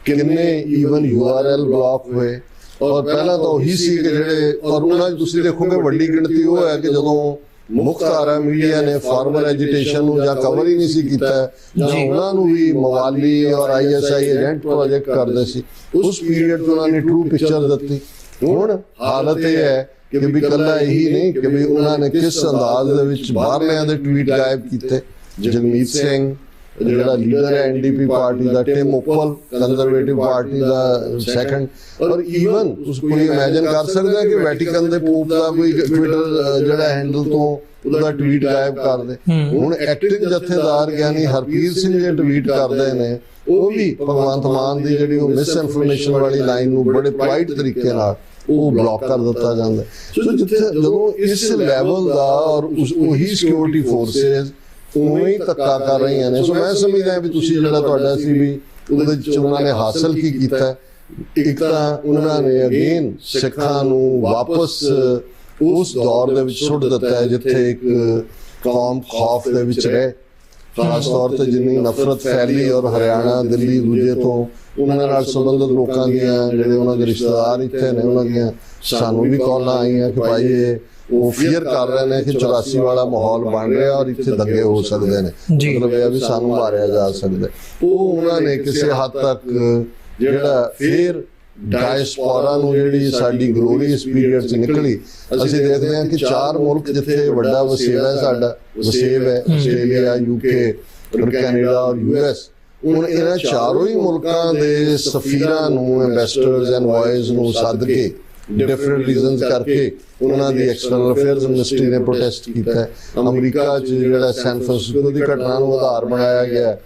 ਕਿੰਨੇ ਈਵਨ URL ਬਲੌਕ ਹੋਏ। ਔਰ ਪਹਿਲਾਂ ਤਾਂ ਉਹੀ ਸੀ ਕਿ ਜਿਹੜੇ ਔਰ ਉਹਨਾਂ 'ਚ ਤੁਸੀਂ ਦੇਖੋਗੇ ਵੱਡੀ ਗਿਣਤੀ ਉਹ ਹੈ ਕਿ ਜਦੋਂ ਮੁੱਖ ਧਾਰਾ ਮੀਡੀਆ ਨੇ ਫਾਰਮਲ ਐਜੀਟੇਸ਼ਨ ਨੂੰ ਜਾਂ ਕਵਰ ਹੀ ਨਹੀਂ ਸੀ ਕੀਤਾ ਜਾਂ ਉਹਨਾਂ ਨੂੰ ਵੀ ਮਵਾਲੀ ਔਰ ISI ਏਜੰਟ ਪ੍ਰੋਜੈਕਟ ਕਰਦੇ ਸੀ, ਉਸ ਪੀਰੀਅਡ 'ਚ ਉਹਨਾਂ ਨੇ ਟਰੂ ਪਿਕਚਰ ਦਿੱਤੀ। ਹੁਣ ਹਾਲਤ ਇਹ ਹੈ ਕਿ ਵੀ ਇਕੱਲਾ ਇਹੀ ਨਹੀਂ ਕਿ ਵੀ ਉਹਨਾਂ ਨੇ ਕਿਸ ਅੰਦਾਜ਼ ਦੇ ਵਿੱਚ ਬਾਹਰਲਿਆਂ ਦੇ ਟਵੀਟ ਗਾਇਬ ਕੀਤੇ। ਜਗਮੀਤ ਸਿੰਘ ਜਿਹੜਾ ਲੀਡਰ ਹੈ NDP ਪਾਰਟੀ ਦਾ, ਟਿਮ ਉਪਲ ਕੰਜ਼ਰਵੇਟਿਵ ਪਾਰਟੀ ਦਾ ਸੈਕੰਡ, ਔਰ ਈਵਨ ਤੁਸੀਂ ਕੋਈ ਇਮੇਜਿਨ ਕਰ ਸਕਦੇ ਕਿ ਵੈਟੀਕਨ ਦੇ ਪੋਪ ਦਾ ਕੋਈ ਟਵਿੱਟਰ ਜਿਹੜਾ ਹੈਂਡਲ ਤੋਂ ਉਹਦਾ ਟਵੀਟ ਗਾਇਬ ਕਰ ਦੇ। ਹੁਣ ਐਕਟਿਵ ਜਥੇਦਾਰ ਗਿਆਨੀ ਹਰਪ੍ਰੀਤ ਸਿੰਘ ਜੇ ਟਵੀਟ ਕਰਦੇ ਨੇ, ਉਹ ਵੀ ਭਗਵੰਤ ਮਾਨ ਦੀ ਜਿਹੜੀ ਉਹ ਮਿਸ ਇਨਫੋਰਮੇਸ਼ਨ ਵਾਲੀ ਲਾਈਨ ਨੂੰ ਬੜੇ ਪੋਲਾਈਟ ਤਰੀਕੇ ਨਾਲ ਉਹ ਬਲੌਕ ਕਰ ਦਿੱਤਾ ਜਾਂਦਾ। ਸੋ ਜਿੱਥੇ ਜਦੋਂ ਇਸ ਲੈਵਲ ਦਾ ਔਰ ਉਹੀ ਸਿਕਿਉਰਿਟੀ ਫੋਰਸਿਸ ਉਵੇਂ ਹੀ ਧੱਕਾ ਕਰ ਰਹੀਆਂ ਨੇ। ਸੋ ਮੈਂ ਸਮਝਦਾ ਵੀ ਤੁਸੀਂ ਜਿਹੜਾ ਤੁਹਾਡਾ ਸੀ ਵੀ ਉਹਦੇ ਵਿੱਚ ਉਹਨਾਂ ਨੇ ਹਾਸਲ ਕੀ ਕੀਤਾ, ਇੱਕ ਤਾਂ ਉਹਨਾਂ ਨੇ ਅਗੇਨ ਸਿੱਖਾਂ ਨੂੰ ਵਾਪਸ ਉਸ ਦੌਰ ਦੇ ਵਿੱਚ ਸੁੱਟ ਦਿੱਤਾ ਹੈ ਜਿੱਥੇ ਇੱਕ ਕੌਮ ਖੌਫ ਦੇ ਵਿੱਚ ਰਹੇ। ਖਾਸ ਤੌਰ ਤੇ ਜਿੰਨੀ ਨਫ਼ਰਤ ਫੈਲੀ ਔਰ ਹਰਿਆਣਾ, ਦਿੱਲੀ, ਦੂਜੇ ਤੋਂ ਉਹਨਾਂ ਨਾਲ ਸੰਬੰਧਿਤ ਲੋਕਾਂ ਦੀਆਂ ਜਿਹੜੇ ਉਹਨਾਂ ਦੇ ਰਿਸ਼ਤੇਦਾਰ ਇੱਥੇ ਨੇ, ਉਹਨਾਂ ਦੀਆਂ ਸਾਨੂੰ ਵੀ ਕਾਲਾਂ ਆਈਆਂ ਕਿ ਭਾਈ ਇਹ ਉਹ ਫੀਅਰ ਕਰ ਰਹੇ ਨੇ ਕਿ 84 ਵਾਲਾ ਮਾਹੌਲ ਬਣ ਰਿਹਾ ਔਰ ਇੱਥੇ ਦੰਗੇ ਹੋ ਸਕਦੇ ਨੇ, ਮਤਲਬ ਇਹ ਵੀ ਸਾਨੂੰ ਮਾਰਿਆ ਜਾ ਸਕਦਾ। ਉਹ ਉਹਨਾਂ ਨੇ ਕਿਸੇ ਹੱਦ ਤੱਕ ਜਿਹੜਾ ਫਿਰ ਡਾਇਸਪੋਰਾ ਨੂੰ ਜਿਹੜੀ ਸਾਡੀ ਗਲੋਰੀ ਇਸ ਪੀਰੀਅਡ 'ਚ ਨਿਕਲੀ, ਅਸੀਂ ਦੇਖਦੇ ਹਾਂ ਕਿ 4 ਮੁਲਕ ਜਿੱਥੇ ਵੱਡਾ ਵਸੇਵਾ ਹੈ ਸਾਡਾ ਵਸੇਵ ਹੈ, ਆਸਟ੍ਰੇਲੀਆ, UK, ਕੈਨੇਡਾ ਔਰ US। ਹੁਣ ਇਹਨਾਂ ਚਾਰੋਂ ਹੀ ਮੁਲਕਾਂ ਦੇ ਸਫੀਰਾਂ ਨੂੰ, ਐਂਬੈਸਡਰਸ, ਐਨਵॉयਜ਼ ਨੂੰ ਸੱਦ ਕੇ ਡਿਫਰੈਂਟ ਰੀਜ਼ਨਸ ਕਰਕੇ ਉਹਨਾਂ ਦੀ ਐਕਸਟਰਨਲ ਅਫੇਅਰਸ ਮਿਨਿਸਟਰੀ ਨੇ ਪ੍ਰੋਟੈਸਟ ਕੀਤਾ। ਅਮਰੀਕਾ 'ਚ ਜਿਹੜਾ ਸੈਨ ਫਰਾਂਸਿਸਕੋ ਦੀ ਘਟਨਾ ਨੂੰ ਆਧਾਰ ਬਣਾਇਆ ਗਿਆ,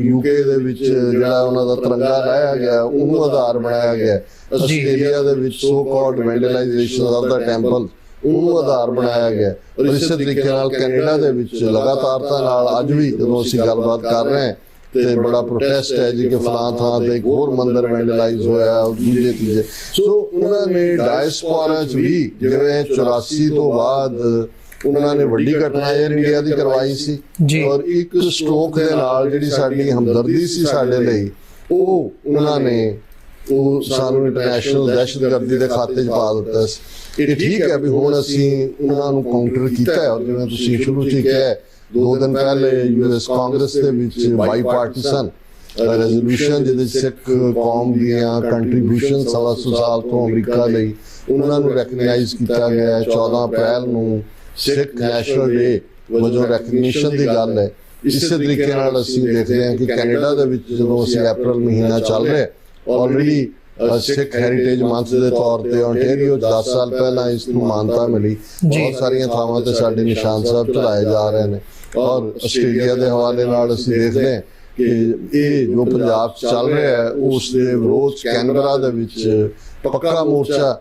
UK ਦੇ ਵਿੱਚ ਜਿਹੜਾ ਉਹਨਾਂ ਦਾ ਤਿਰੰਗਾ ਲਾਇਆ ਗਿਆ ਉਹਨੂੰ ਆਧਾਰ ਬਣਾਇਆ ਗਿਆ, ਆਸਟ੍ਰੇਲੀਆ ਦੇ ਵਿੱਚ so called vandalization of the temple ਉਹਨੂੰ ਆਧਾਰ ਬਣਾਇਆ ਗਿਆ। ਔਰ ਇਸੇ ਤਰੀਕੇ ਨਾਲ ਕੈਨੇਡਾ ਦੇ ਵਿੱਚ ਲਗਾਤਾਰਤਾ ਨਾਲ ਅੱਜ ਵੀ ਜਦੋਂ ਅਸੀਂ ਗੱਲਬਾਤ ਕਰ ਰਹੇ ਹਾਂ ਤੇ ਬੜਾ ਪ੍ਰੋਟੈਸਟ ਹੈ ਜੀ ਕਿ ਫਲਾਂ ਥਾਂ ਤੇ ਇੱਕ ਹੋਰ ਮੰਦਿਰ ਵੈਂਡਲਾਈਜ਼ ਹੋਇਆ, ਦੂਜੇ ਤੀਜੇ। ਸੋ ਉਹਨਾਂ ਨੇ ਡਾਇਸਪੋਰਾ 'ਚ ਵੀ ਜਿਵੇਂ 84 ਤੋਂ ਬਾਅਦ ਉਹਨਾਂ ਨੇ ਵੱਡੀ ਘਟਨਾ ਏਅਰ ਇੰਡੀਆ ਦੀ ਕਰਵਾਈ ਸੀ ਔਰ ਇੱਕ ਸਟ੍ਰੋਕ ਦੇ ਨਾਲ ਜਿਹੜੀ ਸਾਡੀ ਹਮਦਰਦੀ ਸੀ ਸਾਡੇ ਲਈ, ਉਹ ਉਹਨਾਂ ਨੇ ਉਹ ਸਾਨੂੰ ਇੰਟਰਨੈਸ਼ਨਲ ਦਹਿਸ਼ਤਗਰਦੀ ਦੇ ਖਾਤੇ 'ਚ ਪਾ ਦਿੱਤਾ ਸੀ। ਇਹ ਠੀਕ ਹੈ ਵੀ ਹੁਣ ਅਸੀਂ ਉਹਨਾਂ ਨੂੰ ਕਾਊਂਟਰ ਕੀਤਾ ਹੈ ਔਰ ਜਿਵੇਂ ਤੁਸੀਂ ਸ਼ੁਰੂ 'ਚ ਕਿਹਾ 2 ਦਿਨ ਪਹਿਲੇ US ਕਾਂਗਰਸ ਦੇ ਵਿੱਚ ਬਾਈਪਾਰਟੀਸਨ ਰੈਜ਼ੋਲੂਸ਼ਨ ਜਿਹਦੇ ਸਿੱਖ ਕੌਮ ਦੀਆਂ ਕੰਟਰੀਬਿਊਸ਼ਨ 100 ਸਾਲ ਤੋਂ ਅਮਰੀਕਾ ਲਈ ਉਹਨਾਂ ਨੂੰ ਰੈਕਗਨਾਈਜ਼ ਕੀਤਾ ਗਿਆ। 14 ਅਪ੍ਰੈਲ ਨੂੰ ਸਿੱਖ ਨੈਸ਼ਨਲ ਡੇ ਵਜੋਂ ਰੈਕਗਨੀਸ਼ਨ ਦੀ ਗੱਲ ਹੈ। ਇਸੇ ਤਰੀਕੇ ਨਾਲ ਅਸੀਂ ਦੇਖਦੇ ਹਾਂ ਕਿ ਕੈਨੇਡਾ ਦੇ ਵਿੱਚ ਜਦੋਂ ਅਸੀਂ ਅਪ੍ਰੈਲ ਮਹੀਨਾ ਚੱਲ ਰਿਹਾ ਆਲਰੇਡੀ ਸਿੱਖ ਹੈਰੀਟੇਜ ਮੰਥ ਦੇ ਤੌਰ ਤੇ ਓਨਟਾਰੀਓ 10 ਸਾਲ ਪਹਿਲਾਂ ਇਸ ਨੂੰ ਮਾਨਤਾ ਮਿਲੀ। ਬਹੁਤ ਸਾਰੀਆਂ ਥਾਵਾਂ ਤੇ ਸਾਡੇ ਨਿਸ਼ਾਨ ਸਾਹਿਬ ਚਲਾਏ ਜਾ ਰਹੇ ਨੇ ਔਰ ਆਸਟ੍ਰੇਲੀਆ ਦੇ ਹਵਾਲੇ ਨਾਲ ਅਸੀਂ ਦੇਖਦੇ ਹਾਂ ਕਿ ਇਹ ਜੋ ਪੰਜਾਬ 'ਚ ਚੱਲ ਰਿਹਾ ਹੈ ਉਸ ਦੇ ਵਿਰੋਧ ਕੈਨਬਰਾ ਦੇ ਵਿੱਚ ਪੱਕਾ ਮੋਰਚਾ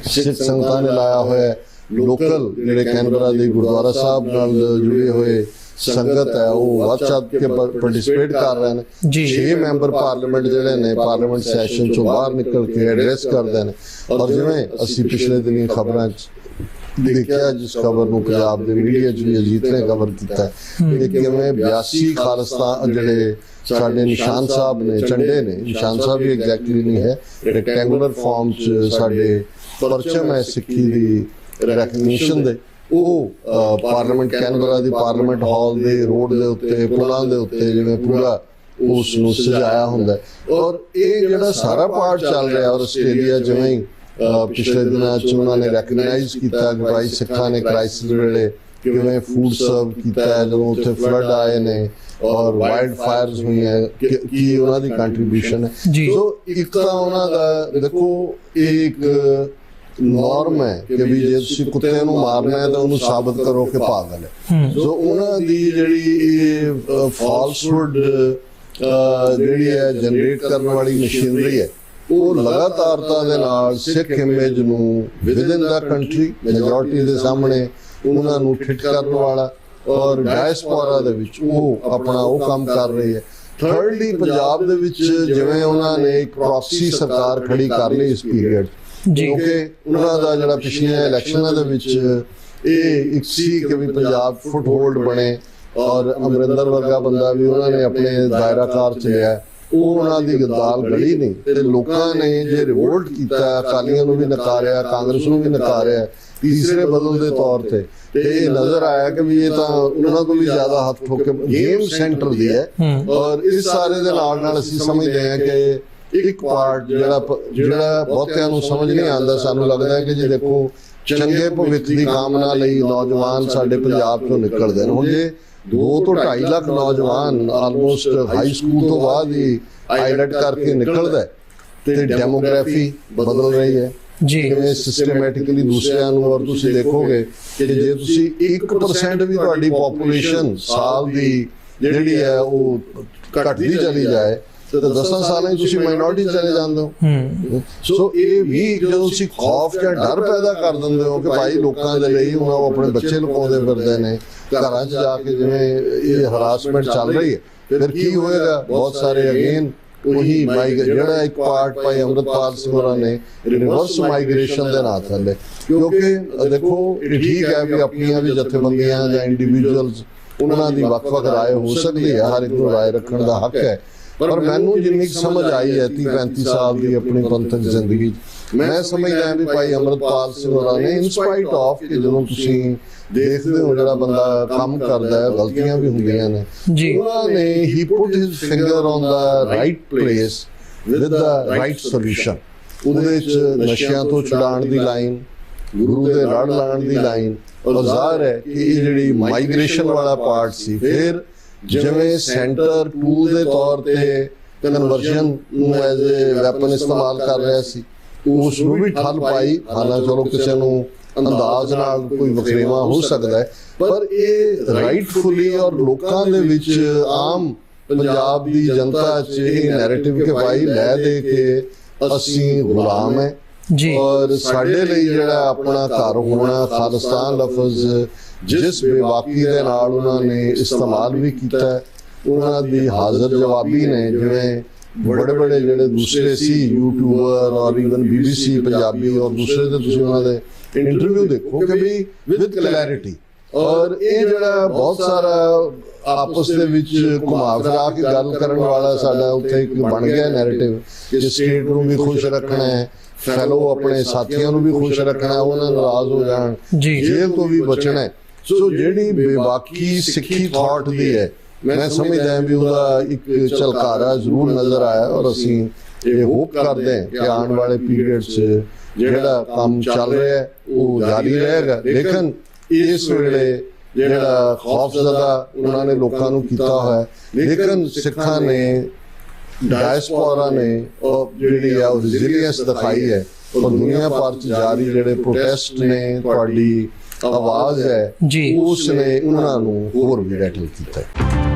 ਸਿੱਖ ਸੰਗਤਾਂ ਨੇ ਲਾਇਆ ਹੋਇਆ ਹੈ। ਲੋਕਲ ਜਿਹੜੇ ਕੈਨਬਰਾ ਦੇ ਗੁਰਦੁਆਰਾ ਸਾਹਿਬ ਨਾਲ ਜੁੜੇ ਹੋਏ ਸੰਗਤ ਹੈ ਉਹ ਵੱਧ ਚੜ੍ਹ ਕੇ ਪਾਰਟਿਸਿਪੇਟ ਕਰ ਰਹੇ ਨੇ। 6 ਮੈਂਬਰ ਪਾਰਲੀਮੈਂਟ ਜਿਹੜੇ ਨੇ ਪਾਰਲੀਮੈਂਟ ਸੈਸ਼ਨ ਚੋਂ ਬਾਹਰ ਨਿਕਲ ਕੇ ਐਡਰੈਸ ਕਰਦੇ ਨੇ। ਔਰ ਜਿਵੇਂ ਅਸੀਂ ਪਿਛਲੇ ਦਿਨੀ ਖਬਰਾਂ 'ਚ ਦੇਖਿਆ, ਜਿਸ ਖਬਰ ਨੂੰ ਪੰਜਾਬ ਦੇ ਮੀਡੀਆ 'ਚ ਵੀ ਅਜੀਤ ਨੇ ਕਵਰ ਕੀਤਾ ਕਿ ਕਿਵੇਂ 82 ਖਾਲਿਸਤਾਨ ਜਿਹੜੇ ਸਾਡੇ ਨਿਸ਼ਾਨ ਸਾਹਿਬ ਨੇ, ਝੰਡੇ ਨੇ, ਨਿਸ਼ਾਨ ਸਾਹਿਬ ਵੀ ਐਗਜ਼ੈਕਟਲੀ ਨਹੀਂ ਹੈ, ਰੈਕਟੈਂਗੂਲਰ ਫਾਰਮ 'ਚ ਸਾਡੇ ਪਰਚਮ ਹੈ ਸਿੱਖੀ ਦੀ ਰੈਕਗਨੀਸ਼ਨ ਦੇ, ਉਹ ਪਾਰਲੀਮੈਂਟ ਕੈਨਬਰਾ ਦੀ ਪਾਰਲੀਮੈਂਟ ਹਾਲ ਦੇ ਰੋਡ ਦੇ ਉੱਤੇ, ਪੁਲਾਂ ਦੇ ਉੱਤੇ ਜਿਵੇਂ ਪੂਰਾ ਉਸ ਨੂੰ ਸਜਾਇਆ ਹੁੰਦਾ। ਔਰ ਇਹ ਜਿਹੜਾ ਸਾਰਾ ਪਾਰਟ ਚੱਲ ਰਿਹਾ, ਔਰ ਆਸਟ੍ਰੇਲੀਆ ਜਿਵੇਂ ਹੀ ਪਿਛਲੇ ਦਿਨਾਂ 'ਚ ਉਹਨਾਂ ਨੇ ਰੈਕਗਨਾਈਜ਼ ਕੀਤਾ ਕਿ ਭਾਈ ਸਿੱਖਾਂ ਨੇ ਕ੍ਰਾਈਸਿਸ ਵੇਲੇ ਕਿਵੇਂ ਫੂਡ ਸਰਵ ਕੀਤਾ ਹੈ, ਜਦੋਂ ਉੱਥੇ ਫਲੱਡ ਆਏ ਨੇ ਔਰ ਵਾਈਲਡ ਫਾਇਰਸ ਹੋਈਆਂ, ਕੀ ਉਹਨਾਂ ਦੀ ਕੰਟਰੀਬਿਊਸ਼ਨ ਹੈ। ਸੋ ਇੱਕ ਤਾਂ ਉਹਨਾਂ ਦਾ ਦੇਖੋ ਇੱਕ ਨੋਰਮ ਹੈ ਕਿ ਵੀ ਜੇ ਤੁਸੀਂ ਕੁੱਤੇ ਨੂੰ ਮਾਰਨਾ ਹੈ ਤਾਂ ਉਹਨੂੰ ਸਾਬਤ ਕਰੋ ਕਿ ਪਾਗਲ ਹੈ। ਸੋ ਉਹਨਾਂ ਦੀ ਜਿਹੜੀ ਫਾਲਸਹੁੱਡ ਜਿਹੜੀ ਹੈ ਜਨਰੇਟ ਕਰਨ ਵਾਲੀ ਮਸ਼ੀਨਰੀ ਹੈ, ਉਹ ਲਗਾਤਾਰਤਾ ਦੇ ਨਾਲ ਸਿੱਖ ਇਮੇਜ ਨੂੰ ਵਿਦਿਨ ਦਾ ਕੰਟਰੀ ਮੈਜੋਰਟੀ ਦੇ ਸਾਹਮਣੇ ਉਹਨਾਂ ਨੂੰ ਠਿੱਠ ਕਰਨ ਵਾਲਾ, ਔਰ ਡਾਇਸਪੋਰਾ ਦੇ ਵਿੱਚ ਉਹ ਆਪਣਾ ਉਹ ਕੰਮ ਕਰ ਰਹੀ ਹੈ। ਥਰਡਲੀ ਪੰਜਾਬ ਦੇ ਵਿੱਚ ਜਿਵੇਂ ਉਹਨਾਂ ਨੇ ਇੱਕ ਪ੍ਰੋਕਸੀ ਸਰਕਾਰ ਖੜੀ ਕਰ ਲਈ ਇਸ ਪੀਰੀਅਡ, ਕਿਉਂਕਿ ਉਹਨਾਂ ਦਾ ਜਿਹੜਾ ਪਿਛਲੀਆਂ ਇਲੈਕਸ਼ਨਾਂ ਦੇ ਵਿੱਚ ਇਹ ਇੱਕ ਸੀ ਕਿ ਵੀ ਪੰਜਾਬ ਫੁੱਟਹੋਲਡ ਬਣੇ, ਔਰ ਅਮਰਿੰਦਰ ਵਰਗਾ ਬੰਦਾ ਵੀ ਉਹਨਾਂ ਨੇ ਆਪਣੇ ਦਾਇਰਾਕਾਰ 'ਚ ਲਿਆ, ਉਹ ਉਹਨਾਂ ਦੀ ਗਦਾਲ ਗਲੀ ਨਹੀਂ। ਤੇ ਲੋਕਾਂ ਨੇ ਜੇ ਰਿਵੋਲਟ ਕੀਤਾ, ਅਕਾਲੀਆਂ ਨੂੰ ਵੀ ਨਕਾਰਿਆ, ਕਾਂਗਰਸ ਨੂੰ ਵੀ ਨਕਾਰਿਆ ਤੀਸਰੇ ਬਦਲ ਦੇ ਤੌਰ ਤੇ ਇਹ ਨਜ਼ਰ ਆਇਆ ਕਿ ਵੀ ਇਹ ਤਾਂ ਉਹਨਾਂ ਤੋਂ ਵੀ ਜ਼ਿਆਦਾ ਹੱਥ ਠੋਕ ਕੇ ਗੇਮ ਸੈਂਟਰ ਦੀ ਹੈ। ਔਰ ਇਸ ਸਾਰੇ ਦੇ ਨਾਲ ਅਸੀਂ ਸਮਝਦੇ ਹਾਂ ਕਿ ਇੱਕ ਪਾਰਟ ਜਿਹੜਾ ਬਹੁਤਿਆਂ ਨੂੰ ਸਮਝ ਨਹੀਂ ਆਉਂਦਾ, ਸਾਨੂੰ ਲੱਗਦਾ ਹੈ ਕਿ ਜੀ ਦੇਖੋ ਚੰਗੇ ਭਵਿੱਖ ਦੀ ਕਾਮਨਾ ਲਈ ਨੌਜਵਾਨ ਸਾਡੇ ਪੰਜਾਬ ਤੋਂ ਨਿਕਲਦੇ ਨੇ। ਹੁਣ ਜੇ 2 ਤੋਂ 2.5 ਲੱਖ ਨੌਜਵਾਨ ਆਲਮੋਸਟ ਹਾਈ ਸਕੂਲ ਤੋਂ ਬਾਅਦ ਹੀ ਆਈਲੈਟ ਕਰਕੇ ਨਿਕਲਦਾ ਤੇ ਡੈਮੋਗ੍ਰਾਫੀ ਬਦਲ ਰਹੀ ਹੈ ਜਿਵੇਂ ਸਿਸਟਮੈਟਿਕਲੀ ਦੂਸਰਿਆਂ ਨੂੰ। ਔਰ ਤੁਸੀਂ ਦੇਖੋਗੇ ਕਿ ਜੇ ਤੁਸੀਂ 1% ਵੀ ਤੁਹਾਡੀ ਪੋਪੂਲੇਸ਼ਨ ਸਾਲ ਦੀ ਜਿਹੜੀ ਹੈ ਉਹ ਘਟਦੀ ਚਲੀ ਜਾਏ ਤਾਂ 10 ਸਾਲਾਂ 'ਚ ਤੁਸੀਂ ਮਾਈਨੋਰਟੀ ਚਲੇ ਜਾਂਦੇ ਹੋ। ਸੋ ਇਹ ਵੀ ਜਦੋਂ ਤੁਸੀਂ ਖੌਫ ਜਾਂ ਡਰ ਪੈਦਾ ਕਰ ਦਿੰਦੇ ਹੋ ਕਿ ਭਾਈ ਲੋਕਾਂ ਦੇ ਲਈ ਉਹਨਾਂ ਉਹ ਆਪਣੇ ਬੱਚੇ ਲੁਕਾਉਂਦੇ ਫਿਰਦੇ ਨੇ ਘਰਾਂ 'ਚ ਜਾ ਕੇ, ਜਿਵੇਂ ਇਹ ਹਰਾਸਮੈਂਟ ਚੱਲ ਰਹੀ ਹੈ, ਫਿਰ ਕੀ ਹੋਏਗਾ? ਬਹੁਤ ਸਾਰੇ ਅਗੇਨ ਉਹੀ ਜਿਹੜਾ ਇੱਕ ਪਾਰਟ ਭਾਈ ਅੰਮ੍ਰਿਤਪਾਲ ਸਿੰਘ ਹੋਰਾਂ ਨੇ ਰਿਵਰਸ ਮਾਈਗ੍ਰੇਸ਼ਨ ਦੇ ਨਾਂ ਥੱਲੇ, ਕਿਉਂਕਿ ਦੇਖੋ ਇਹ ਠੀਕ ਹੈ ਵੀ ਆਪਣੀਆਂ ਵੀ ਜਥੇਬੰਦੀਆਂ ਜਾਂ ਇੰਡੀਵਿਜੂਅਲਸ ਉਹਨਾਂ ਦੀ ਵੱਖ-ਵੱਖ ਰਾਏ ਹੋ ਸਕਦੀ ਹੈ, ਹਰ ਇੱਕ ਨੂੰ ਰਾਏ ਰੱਖਣ ਦਾ ਹੱਕ ਹੈ। ਪਰ ਮੈਨੂੰ ਜਿੰਨੀ ਸਮਝ ਆਈ ਹੈ 30-35 ਸਾਲ ਦੀ ਆਪਣੀ ਪੰਥਕ ਜ਼ਿੰਦਗੀ, ਮੈਂ ਸਮਝਦਾ ਵੀ ਭਾਈ ਅੰਮ੍ਰਿਤਪਾਲ ਸਿੰਘ ਹੋਰਾਂ ਨੇ ਇਨਸਪਾਈਟ ਆਫ ਕਿ ਜਦੋਂ ਤੁਸੀਂ ਦੇਖਦੇ ਹੋ ਜਿਹੜਾ ਬੰਦਾ ਕੰਮ ਕਰਦਾ ਹੈ ਗਲਤੀਆਂ ਵੀ ਹੁੰਦੀਆਂ ਨੇ, ਉਹਨਾਂ ਨੇ ਹੀ put his finger on the right place with the right solution. ਉਹਦੇ 'ਚ ਨਸ਼ਿਆਂ ਤੋਂ ਛੁਡਾਉਣ ਦੀ ਲਾਈਨ, ਗੁਰੂ ਦੇ ਲੜ ਲਾਉਣ ਦੀ ਲਾਈਨ, ਔਰ ਜ਼ਾਹਰ ਹੈ ਕਿ ਇਹ ਜਿਹੜੀ ਮਾਈਗ੍ਰੇਸ਼ਨ ਵਾਲਾ ਪਾਰਟ ਸੀ, ਫਿਰ ਜਿਵੇਂ ਸੈਂਟਰ ਟੂਲ ਦੇ ਤੌਰ ਤੇ ਕਨਵਰਜਨ ਨੂੰ ਐਜ਼ ਏ ਵੈਪਨ ਇਸਤੇਮਾਲ ਕਰ ਰਿਹਾ ਸੀ, ਉਸ ਨੂੰ ਵੀ ਠੱਲ ਪਾਈ। ਹਾਲਾਂਕਿ ਚਲੋ ਕਿਸੇ ਨੂੰ ਅੰਦਾਜ਼ ਨਾਲ ਕੋਈ ਵਖਰੇਵਾਂ ਹੋ ਸਕਦਾ ਹੈ, ਪਰ ਇਹ ਰਾਈਟਫੁਲੀ ਔਰ ਲੋਕਾਂ ਦੇ ਵਿੱਚ ਆਮ ਪੰਜਾਬ ਦੀ ਜਨਤਾ 'ਚ ਇਹ ਨੈਰੇਟਿਵ ਕਿ ਭਾਈ ਲੈ ਦੇ ਕੇ ਅਸੀਂ ਗੁਲਾਮ ਹੈ ਔਰ ਸਾਡੇ ਲਈ ਜਿਹੜਾ ਆਪਣਾ ਘਰ ਹੋਣਾ, ਖਾਲਿਸਤਾਨ ਲਫ਼ਜ਼ ਜਿਸ ਬੇਬਾਕੀ ਦੇ ਨਾਲ ਉਹਨਾਂ ਨੇ ਇਸਤੇਮਾਲ ਵੀ ਕੀਤਾ, ਉਹਨਾਂ ਦੀ ਹਾਜ਼ਰ ਜਵਾਬੀ ਨੇ। ਜਿਵੇਂ ਬੜੇ ਜਿਹੜੇ ਦੂਸਰੇ ਸੀ ਯੂਟਿਊਬਰ ਔਰ ਈਵਨ BBC ਪੰਜਾਬੀ ਔਰ ਦੂਸਰੇ ਦੇ ਤੁਸੀਂ ਉਹਨਾਂ ਦੇ ਇੰਟਰਵਿਊ ਦੇਖੋ ਕਿ ਵੀ ਵਿਦ ਕਲੈਰਿਟੀ, ਔਰ ਇਹ ਜਿਹੜਾ ਬਹੁਤ ਸਾਰਾ ਆਪਸ ਦੇ ਵਿੱਚ ਘੁਮਾ ਫਿਰਾ ਕੇ ਗੱਲ ਕਰਨ ਵਾਲਾ ਸਾਡਾ ਉੱਥੇ ਇੱਕ ਬਣ ਗਿਆ ਨੈਰੇਟਿਵ ਕਿ ਸਟੇਟ ਨੂੰ ਵੀ ਖੁਸ਼ ਰੱਖਣਾ ਹੈ, ਫੈਲੋ ਆਪਣੇ ਸਾਥੀਆਂ ਨੂੰ ਵੀ ਖੁਸ਼ ਰੱਖਣਾ, ਉਹਨਾਂ ਨਾਰਾਜ਼ ਹੋ ਜਾਣ, ਜੇਲ੍ਹ ਤੋਂ ਵੀ ਬਚਣਾ ਹੈ। ਸੋ ਜਿਹੜੀ ਬੇਬਾਕੀ ਸਿੱਖੀ ਥਾਟ ਦੀ ਹੈ, ਮੈਂ ਸਮਝਦਾ ਵੀ ਉਹਦਾ ਇੱਕ ਝਲਕਾਰਾ ਜ਼ਰੂਰ ਨਜ਼ਰ ਆਇਆ, ਔਰ ਅਸੀਂ ਇਹ ਹੋਪ ਕਰਦੇ ਹਾਂ ਕਿ ਆਉਣ ਵਾਲੇ ਪੀਰੀਅਡ 'ਚ ਜਿਹੜਾ ਕੰਮ ਚੱਲ ਰਿਹਾ ਹੈ ਉਹ ਜਾਰੀ ਰਹੇਗਾ। ਲੇਕਿਨ ਇਸ ਵੇਲੇ ਜਿਹੜਾ ਖੌਫਜ਼ਦਾ ਉਹਨਾਂ ਨੇ ਲੋਕਾਂ ਨੂੰ ਕੀਤਾ ਹੋਇਆ, ਲੇਕਿਨ ਸਿੱਖਾਂ ਨੇ, ਡਾਇਸਪੋਰਾ ਨੇ ਉਹ ਜਿਹੜੀ ਹੈ ਉਹ ਰੈਜ਼ੀਲੀਅੰਸ ਦਿਖਾਈ ਹੈ, ਔਰ ਦੁਨੀਆ ਭਰ 'ਚ ਜਾਰੀ ਜਿਹੜੇ ਪ੍ਰੋਟੈਸਟ ਨੇ, ਤੁਹਾਡੀ ਆਵਾਜ਼ ਹੈ, ਉਸ ਨੇ ਉਹਨਾਂ ਨੂੰ ਹੋਰ ਵੀ ਰੈਟਲ ਕੀਤਾ ਹੈ।